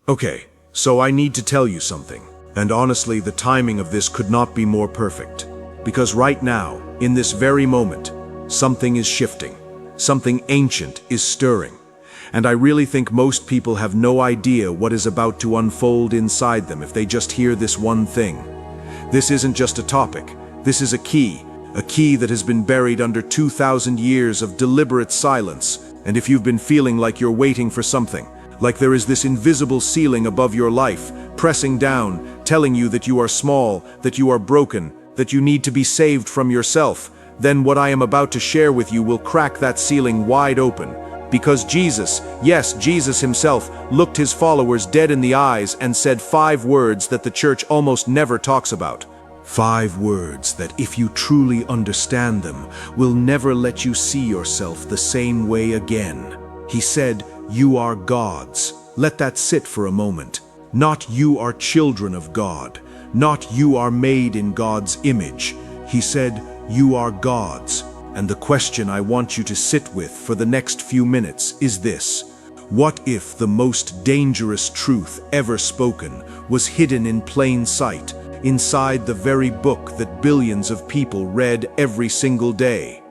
Okay, so I need to tell you something. And honestly, the timing of this could not be more perfect. Because right now, in this very moment, something is shifting. Something ancient is stirring. And I really think most people have no idea what is about to unfold inside them if they just hear this one thing. This isn't just a topic. This is a key that has been buried under 2,000 years of deliberate silence. And if you've been feeling like you're waiting for something, like there is this invisible ceiling above your life, pressing down, telling you that you are small, that you are broken, that you need to be saved from yourself, then what I am about to share with you will crack that ceiling wide open. Because Jesus, yes, Jesus himself, looked his followers dead in the eyes and said 5 words that the church almost never talks about. 5 words that, if you truly understand them, will never let you see yourself the same way again. He said, "You are gods." Let that sit for a moment. Not "you are children of God." Not "you are made in God's image." He said, "You are gods." And the question I want you to sit with for the next few minutes is this: what if the most dangerous truth ever spoken was hidden in plain sight, inside the very book that billions of people read every single day?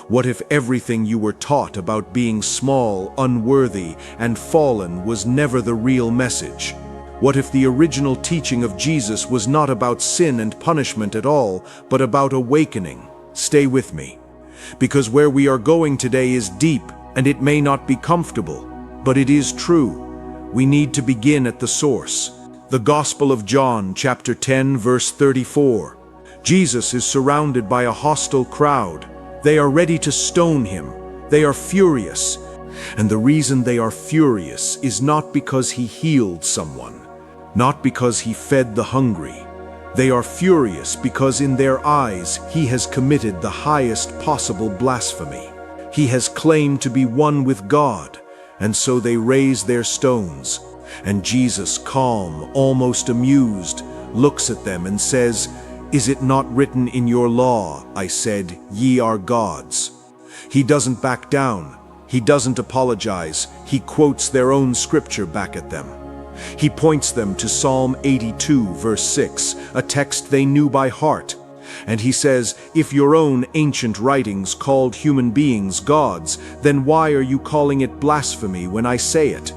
What if everything you were taught about being small, unworthy, and fallen was never the real message? What if the original teaching of Jesus was not about sin and punishment at all, but about awakening? Stay with me. Because where we are going today is deep, and it may not be comfortable, but it is true. We need to begin at the source. The Gospel of John, chapter 10, verse 34. Jesus is surrounded by a hostile crowd. They are ready to stone him. They are furious. And the reason they are furious is not because he healed someone, not because he fed the hungry. They are furious because in their eyes he has committed the highest possible blasphemy. He has claimed to be one with God, and so they raise their stones. And Jesus, calm, almost amused, looks at them and says, "Is it not written in your law, I said, ye are gods?" He doesn't back down. He doesn't apologize. He quotes their own scripture back at them. He points them to Psalm 82, verse 6, a text they knew by heart. And he says, "If your own ancient writings called human beings gods, then why are you calling it blasphemy when I say it?"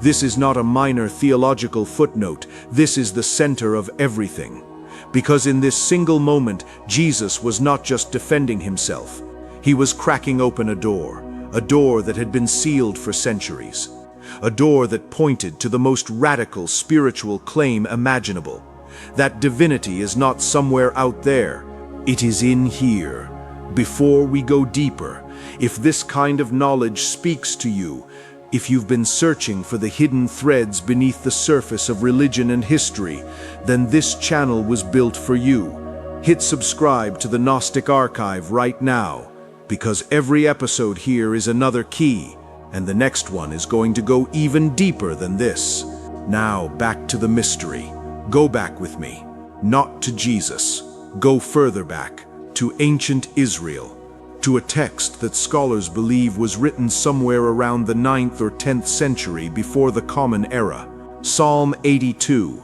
This is not a minor theological footnote. This is the center of everything. Because in this single moment, Jesus was not just defending himself. He was cracking open a door that had been sealed for centuries. A door that pointed to the most radical spiritual claim imaginable. That divinity is not somewhere out there. It is in here. Before we go deeper, if this kind of knowledge speaks to you, if you've been searching for the hidden threads beneath the surface of religion and history, then this channel was built for you. Hit subscribe to the Gnostic Archive right now, because every episode here is another key. And the next one is going to go even deeper than this. Now, back to the mystery. Go back with me. Not to Jesus. Go further back, to ancient Israel. To a text that scholars believe was written somewhere around the 9th or 10th century before the Common Era. Psalm 82.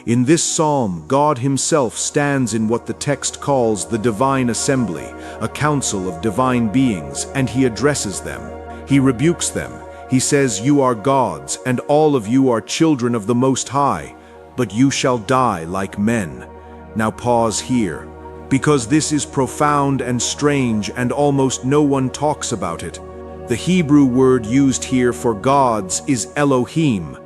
In this psalm, God himself stands in what the text calls the divine assembly, a council of divine beings, and he addresses them. He rebukes them. He says, "You are gods, and all of you are children of the Most High, but you shall die like men." Now pause here, because this is profound and strange, and almost no one talks about it. The Hebrew word used here for gods is Elohim,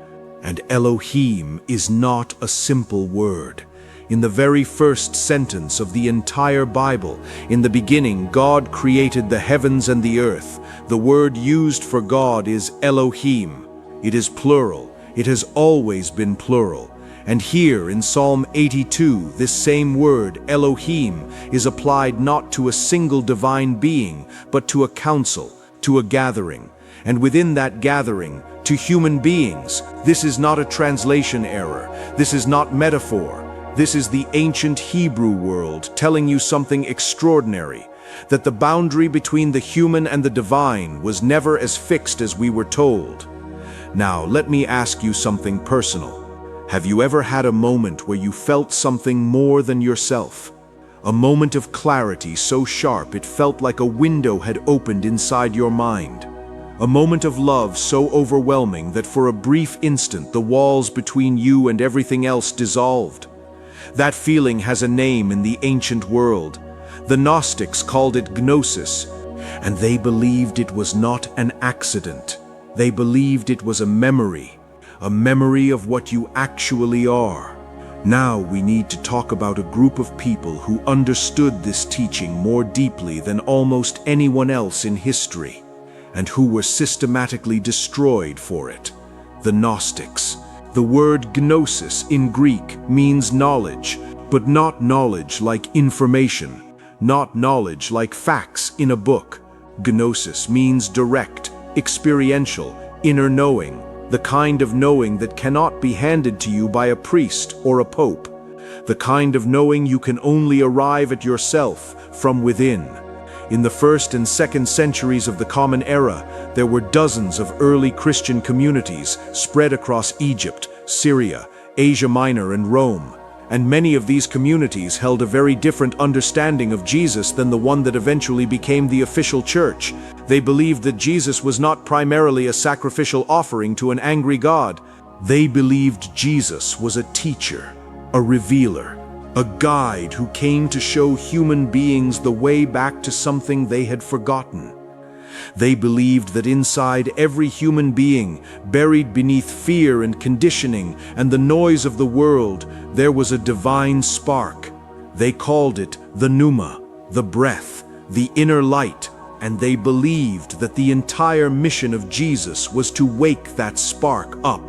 and Elohim is not a simple word. In the very first sentence of the entire Bible, in the beginning, God created the heavens and the earth. The word used for God is Elohim. It is plural. It has always been plural. And here in Psalm 82, this same word, Elohim, is applied not to a single divine being, but to a council, to a gathering. And within that gathering, to human beings. This is not a translation error. This is not metaphor. This is the ancient Hebrew world telling you something extraordinary, that the boundary between the human and the divine was never as fixed as we were told. Now, let me ask you something personal. Have you ever had a moment where you felt something more than yourself? A moment of clarity so sharp it felt like a window had opened inside your mind. A moment of love so overwhelming that for a brief instant the walls between you and everything else dissolved. That feeling has a name in the ancient world. The Gnostics called it Gnosis, and they believed it was not an accident. They believed it was a memory of what you actually are. Now we need to talk about a group of people who understood this teaching more deeply than almost anyone else in history, and who were systematically destroyed for it. The Gnostics. The word gnosis in Greek means knowledge, but not knowledge like information, not knowledge like facts in a book. Gnosis means direct, experiential, inner knowing, the kind of knowing that cannot be handed to you by a priest or a pope, the kind of knowing you can only arrive at yourself from within. In the 1st and 2nd centuries of the Common Era, there were dozens of early Christian communities spread across Egypt, Syria, Asia Minor, and Rome, and many of these communities held a very different understanding of Jesus than the one that eventually became the official church. They believed that Jesus was not primarily a sacrificial offering to an angry God. They believed Jesus was a teacher, a revealer, a guide who came to show human beings the way back to something they had forgotten. They believed that inside every human being, buried beneath fear and conditioning and the noise of the world, there was a divine spark. They called it the pneuma, the breath, the inner light, and they believed that the entire mission of Jesus was to wake that spark up.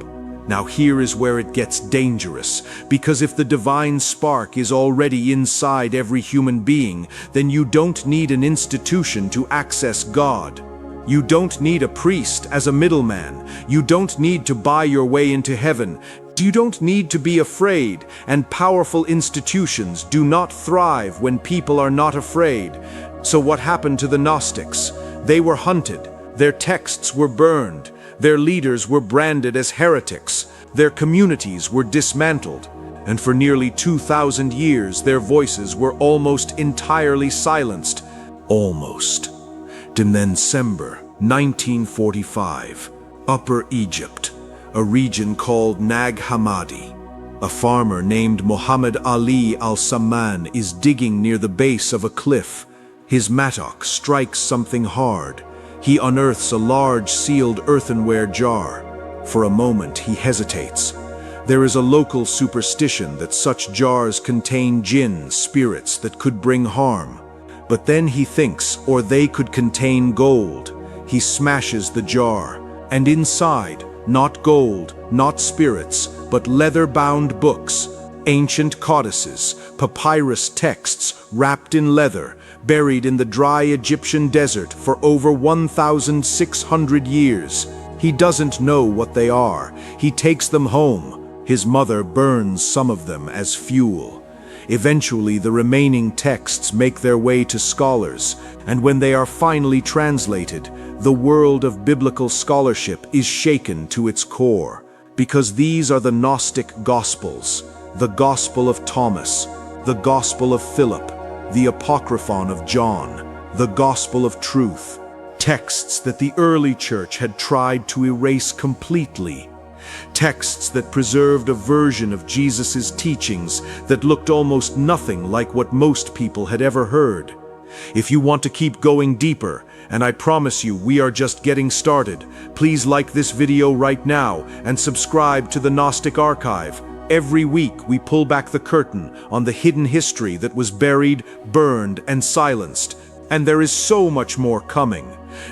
Now here is where it gets dangerous, because if the divine spark is already inside every human being, then you don't need an institution to access God. You don't need a priest as a middleman. You don't need to buy your way into heaven. You don't need to be afraid, and powerful institutions do not thrive when people are not afraid. So what happened to the Gnostics? They were hunted, their texts were burned, their leaders were branded as heretics, their communities were dismantled, and for nearly 2,000 years their voices were almost entirely silenced. Almost. December 1945, Upper Egypt, a region called Nag Hammadi. A farmer named Muhammad Ali al-Samman is digging near the base of a cliff. His mattock strikes something hard. He unearths a large sealed earthenware jar. For a moment he hesitates. There is a local superstition that such jars contain jinn, spirits that could bring harm. But then he thinks, or they could contain gold. He smashes the jar, and inside, not gold, not spirits, but leather-bound books, ancient codices, papyrus texts wrapped in leather, buried in the dry Egyptian desert for over 1,600 years. He doesn't know what they are. He takes them home. His mother burns some of them as fuel. Eventually, the remaining texts make their way to scholars, and when they are finally translated, the world of biblical scholarship is shaken to its core, because these are the Gnostic Gospels, the Gospel of Thomas, the Gospel of Philip, the Apocryphon of John, the Gospel of Truth, texts that the early church had tried to erase completely. Texts that preserved a version of Jesus' teachings that looked almost nothing like what most people had ever heard. If you want to keep going deeper, and I promise you we are just getting started, please like this video right now and subscribe to the Gnostic Archive. Every week we pull back the curtain on the hidden history that was buried, burned, and silenced. And there is so much more coming.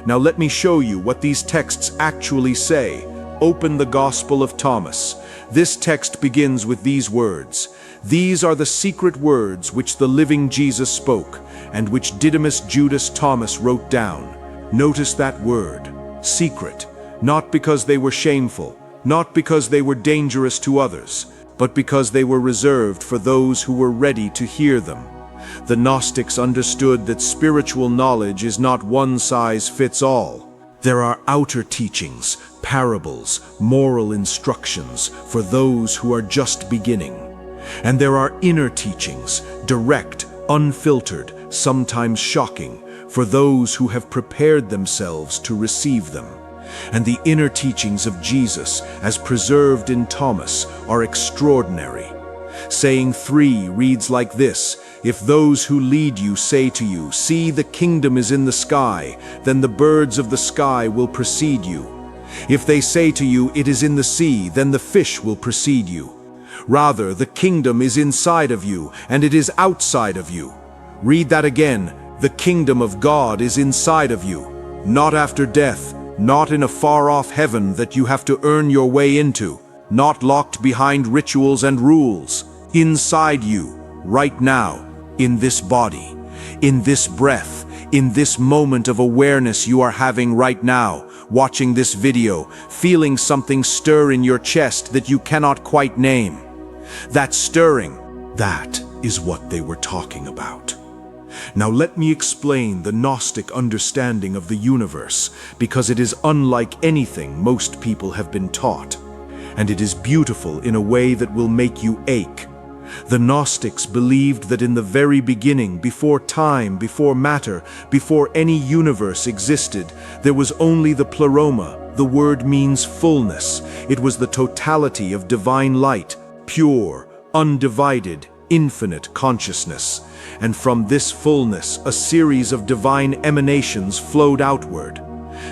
Now let me show you what these texts actually say. Open the Gospel of Thomas. This text begins with these words. These are the secret words which the living Jesus spoke, and which Didymus Judas Thomas wrote down. Notice that word, secret, not because they were shameful, not because they were dangerous to others, but because they were reserved for those who were ready to hear them. The Gnostics understood that spiritual knowledge is not one size fits all. There are outer teachings, parables, moral instructions for those who are just beginning. And there are inner teachings, direct, unfiltered, sometimes shocking, for those who have prepared themselves to receive them. And the inner teachings of Jesus, as preserved in Thomas, are extraordinary. Saying 3 reads like this: "If those who lead you say to you, 'See, the kingdom is in the sky,' then the birds of the sky will precede you. If they say to you, 'It is in the sea,' then the fish will precede you. Rather, the kingdom is inside of you, and it is outside of you." Read that again. The kingdom of God is inside of you, not after death, not in a far-off heaven that you have to earn your way into, not locked behind rituals and rules. Inside you, right now, in this body, in this breath, in this moment of awareness you are having right now, watching this video, feeling something stir in your chest that you cannot quite name. That stirring, that is what they were talking about. Now let me explain the Gnostic understanding of the universe, because it is unlike anything most people have been taught, and it is beautiful in a way that will make you ache. The Gnostics believed that in the very beginning, before time, before matter, before any universe existed, there was only the Pleroma. The word means fullness. It was the totality of divine light, pure, undivided, infinite consciousness. And from this fullness, a series of divine emanations flowed outward.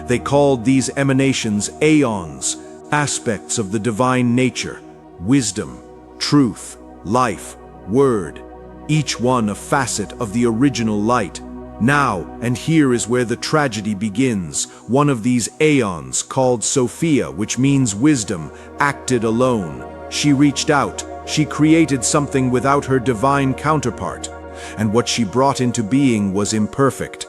They called these emanations aeons, aspects of the divine nature: wisdom, truth, life, word, each one a facet of the original light. Now, and here is where the tragedy begins, one of these aeons, called Sophia, which means wisdom, acted alone. She reached out, she created something without her divine counterpart, and what she brought into being was imperfect.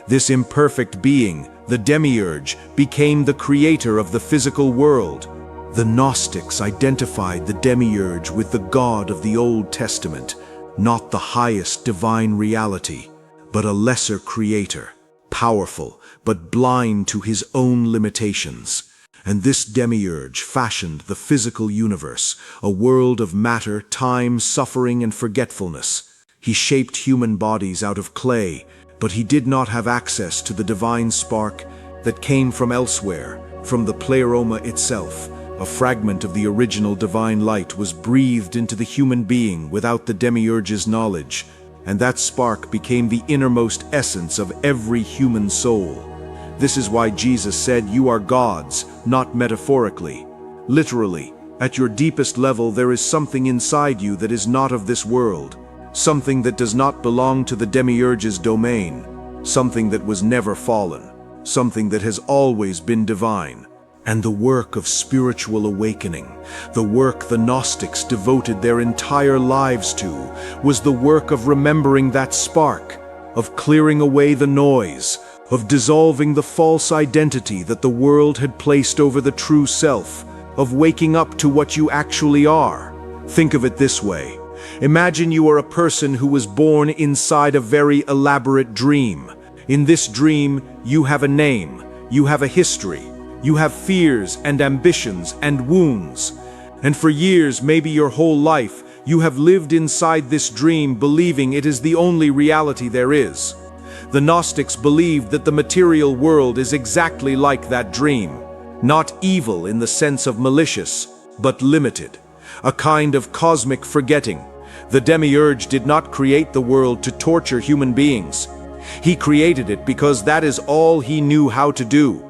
This imperfect being, the Demiurge, became the creator of the physical world. The Gnostics identified the Demiurge with the God of the Old Testament, not the highest divine reality, but a lesser creator, powerful but blind to his own limitations. And this Demiurge fashioned the physical universe, a world of matter, time, suffering, and forgetfulness. He shaped human bodies out of clay, but he did not have access to the divine spark that came from elsewhere, from the Pleroma itself. A fragment of the original divine light was breathed into the human being without the Demiurge's knowledge, and that spark became the innermost essence of every human soul. This is why Jesus said, "You are gods," not metaphorically. Literally, at your deepest level there is something inside you that is not of this world, something that does not belong to the Demiurge's domain, something that was never fallen, something that has always been divine. And the work of spiritual awakening, the work the Gnostics devoted their entire lives to, was the work of remembering that spark, of clearing away the noise, of dissolving the false identity that the world had placed over the true self, of waking up to what you actually are. Think of it this way. Imagine you are a person who was born inside a very elaborate dream. In this dream, you have a name, you have a history, you have fears and ambitions and wounds. And for years, maybe your whole life, you have lived inside this dream believing it is the only reality there is. The Gnostics believed that the material world is exactly like that dream. Not evil in the sense of malicious, but limited. A kind of cosmic forgetting. The Demiurge did not create the world to torture human beings. He created it because that is all he knew how to do.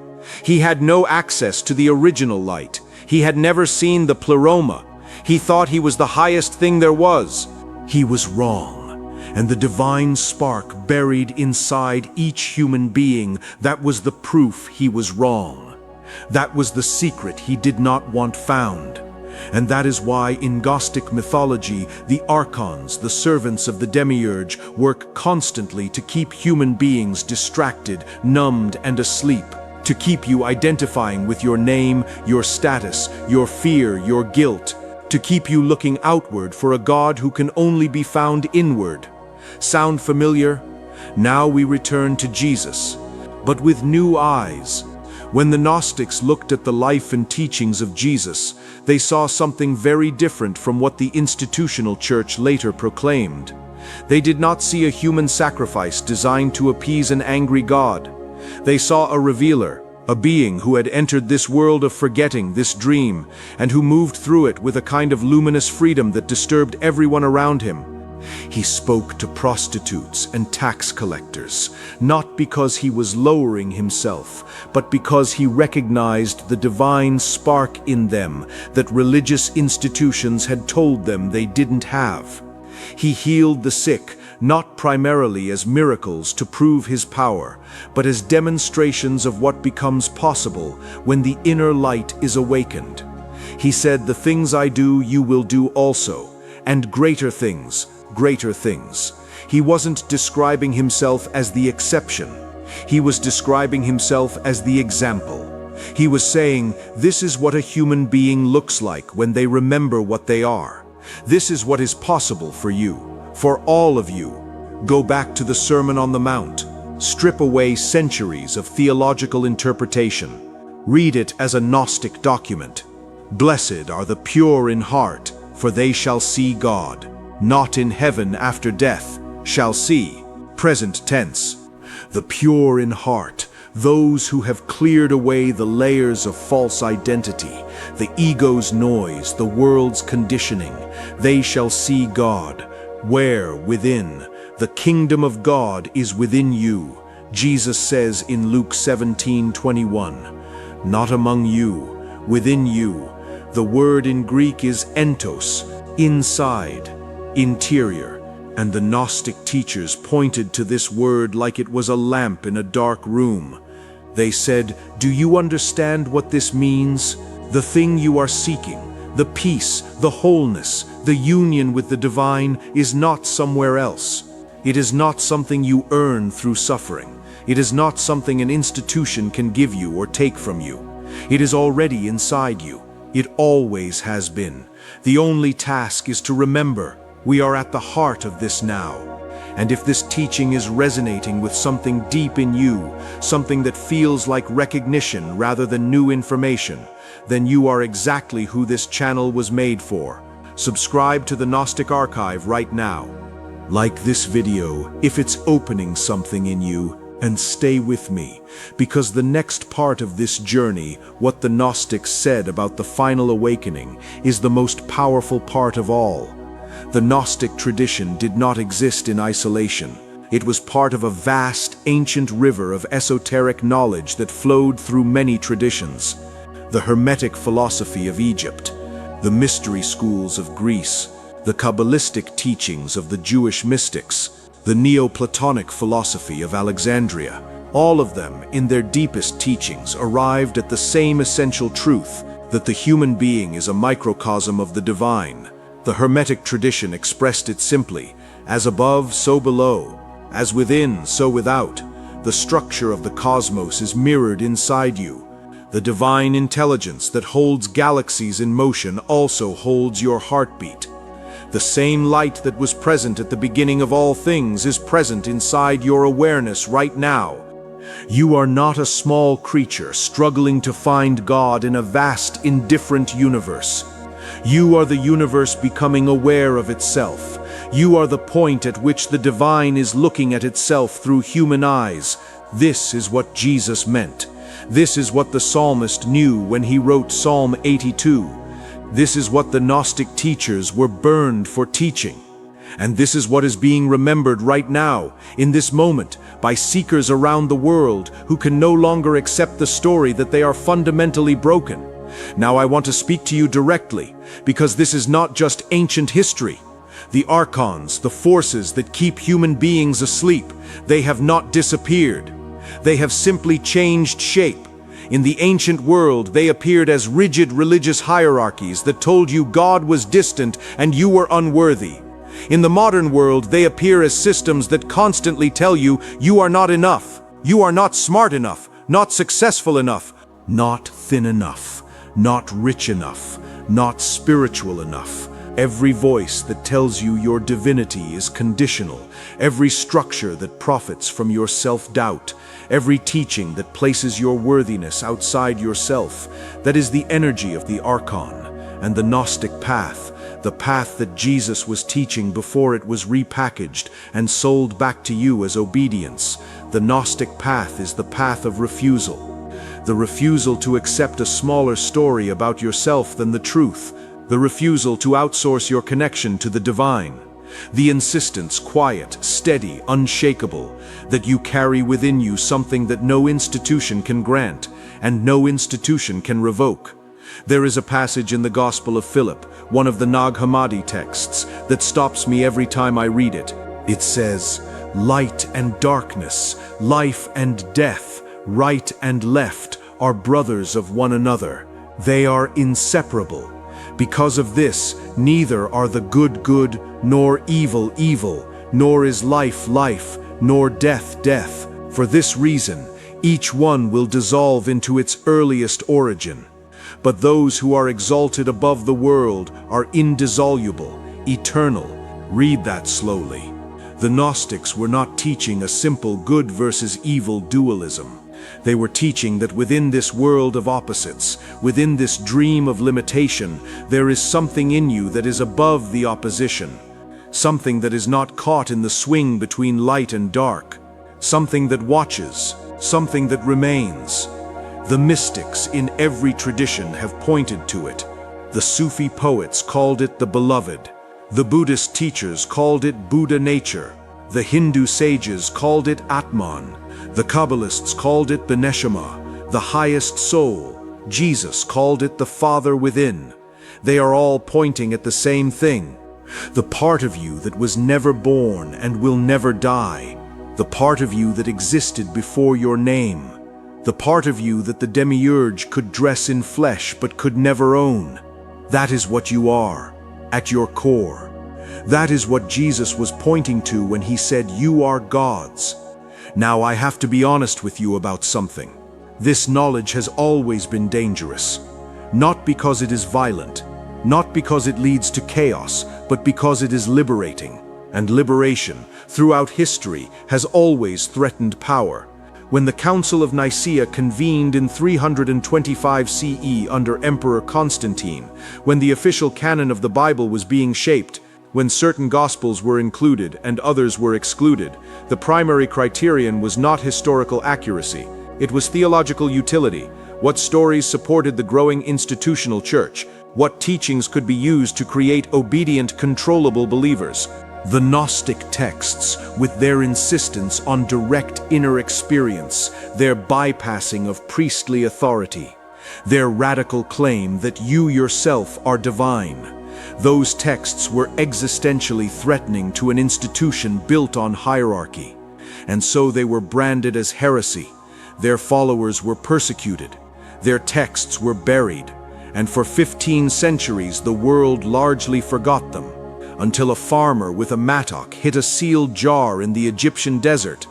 He had no access to the original light. He had never seen the Pleroma. He thought he was the highest thing there was. He was wrong, and the divine spark buried inside each human being, that was the proof he was wrong. That was the secret he did not want found. And that is why in Gnostic mythology, the Archons, the servants of the Demiurge, work constantly to keep human beings distracted, numbed, and asleep, to keep you identifying with your name, your status, your fear, your guilt, to keep you looking outward for a God who can only be found inward. Sound familiar? Now we return to Jesus, but with new eyes. When the Gnostics looked at the life and teachings of Jesus, they saw something very different from what the institutional church later proclaimed. They did not see a human sacrifice designed to appease an angry God. They saw a revealer, a being who had entered this world of forgetting, this dream, and who moved through it with a kind of luminous freedom that disturbed everyone around him. He spoke to prostitutes and tax collectors, not because he was lowering himself, but because he recognized the divine spark in them that religious institutions had told them they didn't have. He healed the sick, not primarily as miracles to prove his power, but as demonstrations of what becomes possible when the inner light is awakened. He said, "The things I do, you will do also, and greater things, greater things." He wasn't describing himself as the exception. He was describing himself as the example. He was saying, this is what a human being looks like when they remember what they are. This is what is possible for you, for all of you. Go back to the Sermon on the Mount. Strip away centuries of theological interpretation. Read it as a Gnostic document. Blessed are the pure in heart, for they shall see God. Not in heaven after death, shall see. Present tense. The pure in heart, those who have cleared away the layers of false identity, the ego's noise, the world's conditioning, they shall see God. Where? Within. The kingdom of God is within you. Jesus says in Luke 17:21, not among you, within you. The word in Greek is entos, inside, interior, and the Gnostic teachers pointed to this word like it was a lamp in a dark room. They said, do you understand what this means? The thing you are seeking, the peace, the wholeness, the union with the divine is not somewhere else. It is not something you earn through suffering. It is not something an institution can give you or take from you. It is already inside you. It always has been. The only task is to remember we are at the heart of this now. And if this teaching is resonating with something deep in you, something that feels like recognition rather than new information, then you are exactly who this channel was made for. Subscribe to the Gnostic Archive right now. Like this video if it's opening something in you, and stay with me, because the next part of this journey, what the Gnostics said about the final awakening, is the most powerful part of all. The Gnostic tradition did not exist in isolation. It was part of a vast, ancient river of esoteric knowledge that flowed through many traditions. The Hermetic philosophy of Egypt, the mystery schools of Greece, the Kabbalistic teachings of the Jewish mystics, the Neoplatonic philosophy of Alexandria, all of them, in their deepest teachings, arrived at the same essential truth, that the human being is a microcosm of the divine. The Hermetic tradition expressed it simply, as above, so below, as within, so without. The structure of the cosmos is mirrored inside you. The divine intelligence that holds galaxies in motion also holds your heartbeat. The same light that was present at the beginning of all things is present inside your awareness right now. You are not a small creature struggling to find God in a vast, indifferent universe. You are the universe becoming aware of itself. You are the point at which the divine is looking at itself through human eyes. This is what Jesus meant. This is what the psalmist knew when he wrote Psalm 82. This is what the Gnostic teachers were burned for teaching. And this is what is being remembered right now, in this moment, by seekers around the world who can no longer accept the story that they are fundamentally broken. Now I want to speak to you directly, because this is not just ancient history. The Archons, the forces that keep human beings asleep, they have not disappeared. They have simply changed shape. In the ancient world, they appeared as rigid religious hierarchies that told you God was distant and you were unworthy. In the modern world, they appear as systems that constantly tell you you are not enough, you are not smart enough, not successful enough, not thin enough, not rich enough, not spiritual enough, Every voice that tells you your divinity is conditional, every structure that profits from your self-doubt, every teaching that places your worthiness outside yourself, that is the energy of the Archon and the Gnostic path, the path that Jesus was teaching before it was repackaged and sold back to you as obedience. The Gnostic path is the path of refusal. The refusal to accept a smaller story about yourself than the truth. The refusal to outsource your connection to the divine. The insistence, quiet, steady, unshakable, that you carry within you something that no institution can grant and no institution can revoke. There is a passage in the Gospel of Philip, one of the Hammadi texts, that stops me every time I read it. It says, "Light and darkness, life and death, right and left are brothers of one another. They are inseparable. Because of this, neither are the good good, nor evil evil, nor is life life, nor death death. For this reason, each one will dissolve into its earliest origin. But those who are exalted above the world are indissoluble, eternal." Read that slowly. The Gnostics were not teaching a simple good versus evil dualism. They were teaching that within this world of opposites, within this dream of limitation, there is something in you that is above the opposition. Something that is not caught in the swing between light and dark. Something that watches, something that remains. The mystics in every tradition have pointed to it. The Sufi poets called it the beloved. The Buddhist teachers called it Buddha nature. The Hindu sages called it Atman. The Kabbalists called it the Neshama, the highest soul. Jesus called it the Father within. They are all pointing at the same thing. The part of you that was never born and will never die. The part of you that existed before your name. The part of you that the Demiurge could dress in flesh but could never own. That is what you are, at your core. That is what Jesus was pointing to when he said, "You are gods." Now I have to be honest with you about something. This knowledge has always been dangerous. Not because it is violent, not because it leads to chaos, but because it is liberating. And liberation, throughout history, has always threatened power. When the Council of Nicaea convened in 325 CE under Emperor Constantine, when the official canon of the Bible was being shaped, when certain Gospels were included and others were excluded, the primary criterion was not historical accuracy. It was theological utility. What stories supported the growing institutional church? What teachings could be used to create obedient, controllable believers? The Gnostic texts, with their insistence on direct inner experience, their bypassing of priestly authority, their radical claim that you yourself are divine. Those texts were existentially threatening to an institution built on hierarchy, and so they were branded as heresy. Their followers were persecuted, their texts were buried, and for 15 centuries the world largely forgot them, until a farmer with a mattock hit a sealed jar in the Egyptian desert,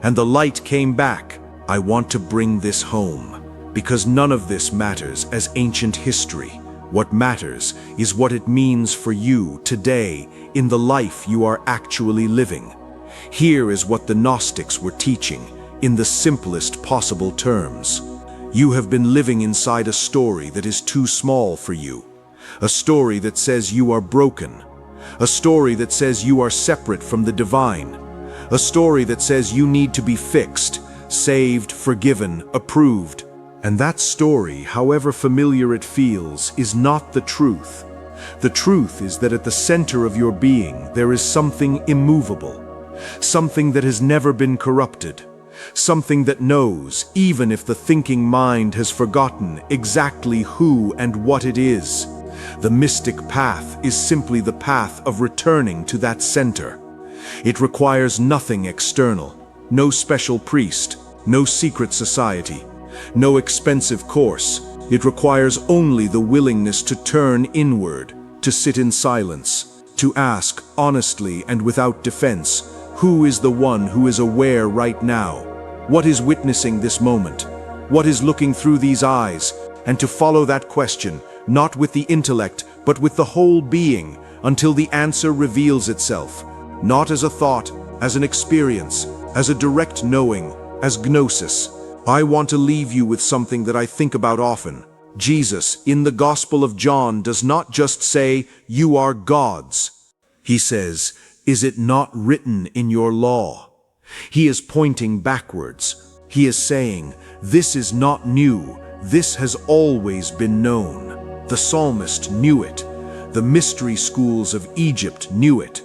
and the light came back. I want to bring this home, because none of this matters as ancient history. What matters is what it means for you today in the life you are actually living. Here is what the Gnostics were teaching in the simplest possible terms. You have been living inside a story that is too small for you. A story that says you are broken. A story that says you are separate from the divine. A story that says you need to be fixed, saved, forgiven, approved. And that story, however familiar it feels, is not the truth. The truth is that at the center of your being there is something immovable, something that has never been corrupted, something that knows, even if the thinking mind has forgotten, exactly who and what it is. The mystic path is simply the path of returning to that center. It requires nothing external, no special priest, no secret society, no expensive course. It requires only the willingness to turn inward, to sit in silence, to ask honestly and without defense, who is the one who is aware right now? What is witnessing this moment? What is looking through these eyes? And to follow that question, not with the intellect, but with the whole being, until the answer reveals itself, not as a thought, as an experience, as a direct knowing, as gnosis. I want to leave you with something that I think about often. Jesus, in the Gospel of John, does not just say, "You are gods." He says, "Is it not written in your law?" He is pointing backwards. He is saying, this is not new, this has always been known. The psalmist knew it. The mystery schools of Egypt knew it.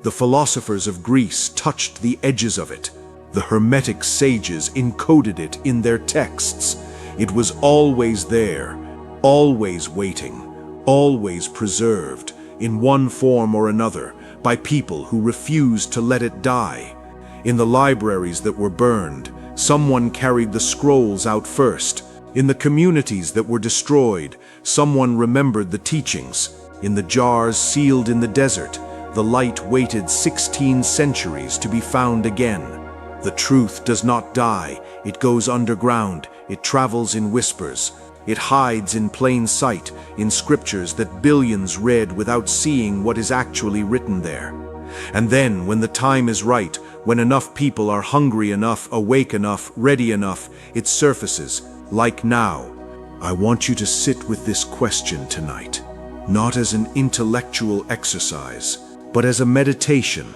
The philosophers of Greece touched the edges of it. The hermetic sages encoded it in their texts. It was always there, always waiting, always preserved, in one form or another, by people who refused to let it die. In the libraries that were burned, someone carried the scrolls out first. In the communities that were destroyed, someone remembered the teachings. In the jars sealed in the desert, the light waited 16 centuries to be found again. The truth does not die. It goes underground. It travels in whispers. It hides in plain sight, in scriptures that billions read without seeing what is actually written there. And then, when the time is right, when enough people are hungry enough, awake enough, ready enough, it surfaces, like now. I want you to sit with this question tonight, not as an intellectual exercise, but as a meditation.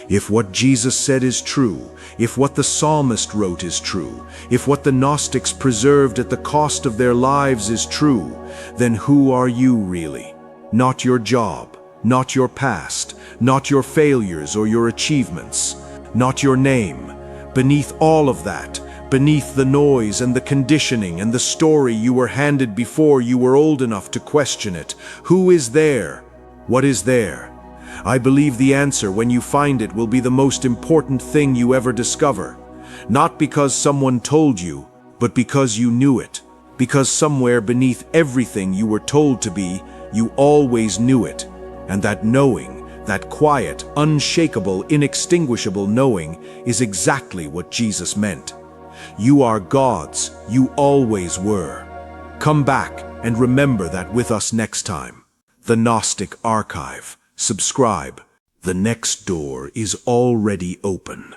If what Jesus said is true, if what the psalmist wrote is true, if what the Gnostics preserved at the cost of their lives is true, then who are you really? Not your job, not your past, not your failures or your achievements, not your name. Beneath all of that, beneath the noise and the conditioning and the story you were handed before you were old enough to question it, who is there? What is there? I believe the answer, when you find it, will be the most important thing you ever discover. Not because someone told you, but because you knew it. Because somewhere beneath everything you were told to be, you always knew it. And that knowing, that quiet, unshakable, inextinguishable knowing, is exactly what Jesus meant. You are gods. You always were. Come back and remember that with us next time. The Gnostic Archive. Subscribe. The next door is already open.